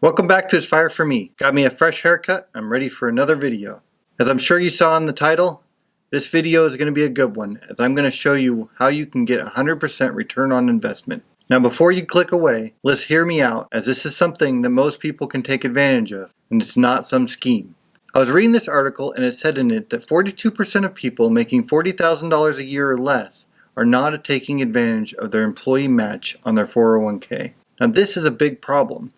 Welcome back to It's Fire For Me. Got me a fresh haircut. I'm ready for another video. As I'm sure you saw in the title, this video is going to be a good one as I'm going to show you how you can get 100% return on investment. Now before you click away, let's hear me out as this is something that most people can take advantage of and it's not some scheme. I was reading this article and it said in it that 42% of people making $40,000 a year or less are not taking advantage of their employee match on their 401k. Now this is a big problem.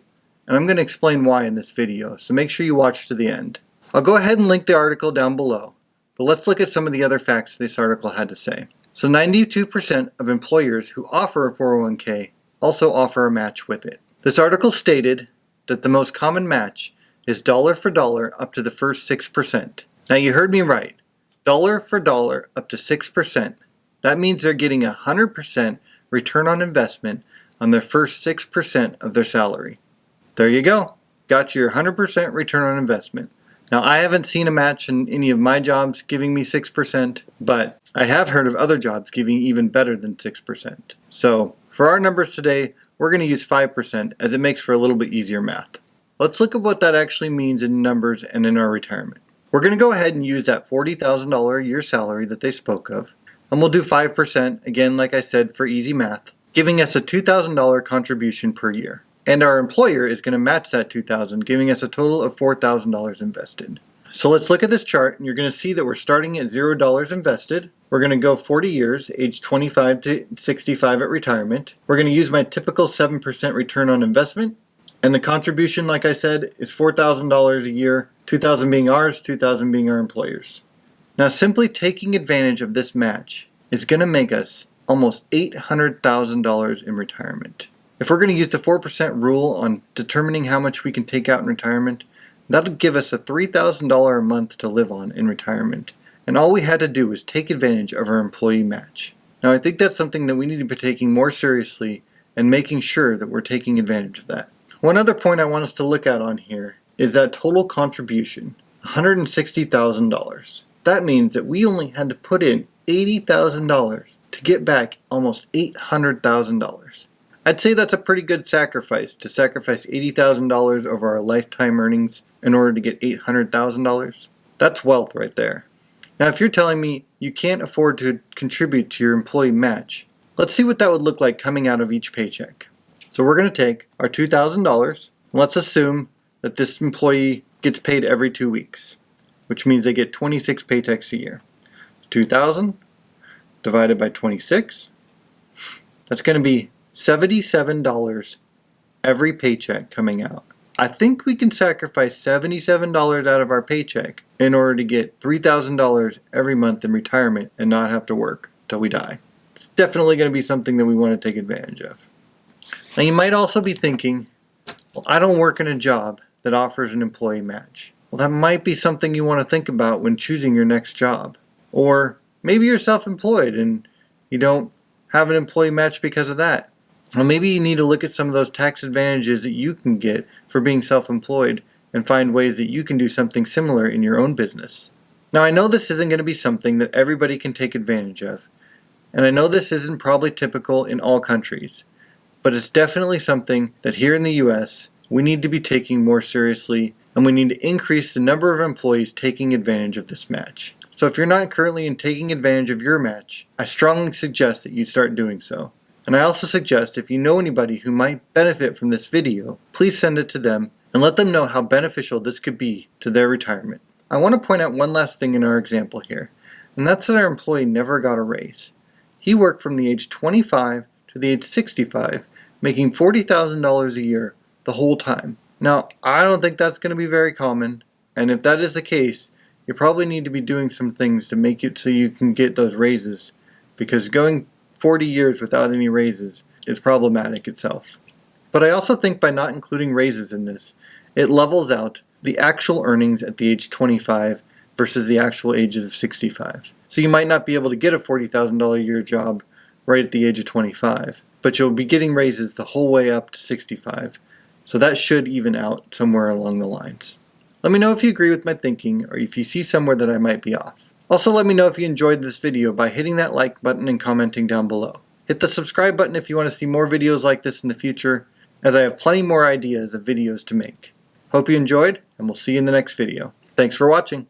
And I'm going to explain why in this video, so make sure you watch to the end. I'll go ahead and link the article down below, but let's look at some of the other facts this article had to say. So 92% of employers who offer a 401k also offer a match with it. This article stated that the most common match is dollar for dollar up to the first 6%. Now you heard me right, dollar for dollar up to 6%. That means they're getting 100% return on investment on their first 6% of their salary. There you go. Got your 100% return on investment. Now I haven't seen a match in any of my jobs giving me 6%, but I have heard of other jobs giving even better than 6%. So for our numbers today, we're going to use 5% as it makes for a little bit easier math. Let's look at what that actually means in numbers and in our retirement. We're going to go ahead and use that $40,000 a year salary that they spoke of, and we'll do 5% again, like I said, for easy math, giving us a $2,000 contribution per year. And our employer is going to match that $2,000, giving us a total of $4,000 invested. So let's look at this chart, and you're going to see that we're starting at $0 invested. We're going to go 40 years, age 25 to 65 at retirement. We're going to use my typical 7% return on investment. And the contribution, like I said, is $4,000 a year, $2,000 being ours, $2,000 being our employer's. Now simply taking advantage of this match is going to make us almost $800,000 in retirement. If we're going to use the 4% rule on determining how much we can take out in retirement, that'll give us a $3,000 a month to live on in retirement. And all we had to do was take advantage of our employee match. Now I think that's something that we need to be taking more seriously and making sure that we're taking advantage of that. One other point I want us to look at on here is that total contribution, $160,000. That means that we only had to put in $80,000 to get back almost $800,000. I'd say that's a pretty good sacrifice, to sacrifice $80,000 over our lifetime earnings in order to get $800,000. That's wealth right there. Now if you're telling me you can't afford to contribute to your employee match, let's see what that would look like coming out of each paycheck. So we're going to take our $2,000, and let's assume that this employee gets paid every 2 weeks, which means they get 26 paychecks a year. 2,000 divided by 26, that's going to be $77 every paycheck coming out. I think we can sacrifice $77 out of our paycheck in order to get $3,000 every month in retirement and not have to work till we die. It's definitely going to be something that we want to take advantage of. Now you might also be thinking, well, I don't work in a job that offers an employee match. Well, that might be something you want to think about when choosing your next job. Or maybe you're self-employed and you don't have an employee match because of that. Well, maybe you need to look at some of those tax advantages that you can get for being self-employed and find ways that you can do something similar in your own business. Now I know this isn't going to be something that everybody can take advantage of, and I know this isn't probably typical in all countries, but it's definitely something that here in the US we need to be taking more seriously, and we need to increase the number of employees taking advantage of this match. So if you're not currently taking advantage of your match, I strongly suggest that you start doing so. And I also suggest if you know anybody who might benefit from this video, please send it to them and let them know how beneficial this could be to their retirement. I want to point out one last thing in our example here, and that's that our employee never got a raise. He worked from the age 25 to the age 65, making $40,000 a year the whole time. Now, I don't think that's going to be very common, and if that is the case, you probably need to be doing some things to make it so you can get those raises, because going 40 years without any raises is problematic itself. But I also think by not including raises in this, it levels out the actual earnings at the age 25 versus the actual age of 65. So you might not be able to get a $40,000 a year job right at the age of 25, but you'll be getting raises the whole way up to 65. So that should even out somewhere along the lines. Let me know if you agree with my thinking or if you see somewhere that I might be off. Also let me know if you enjoyed this video by hitting that like button and commenting down below. Hit the subscribe button if you want to see more videos like this in the future, as I have plenty more ideas of videos to make. Hope you enjoyed, and we'll see you in the next video. Thanks for watching.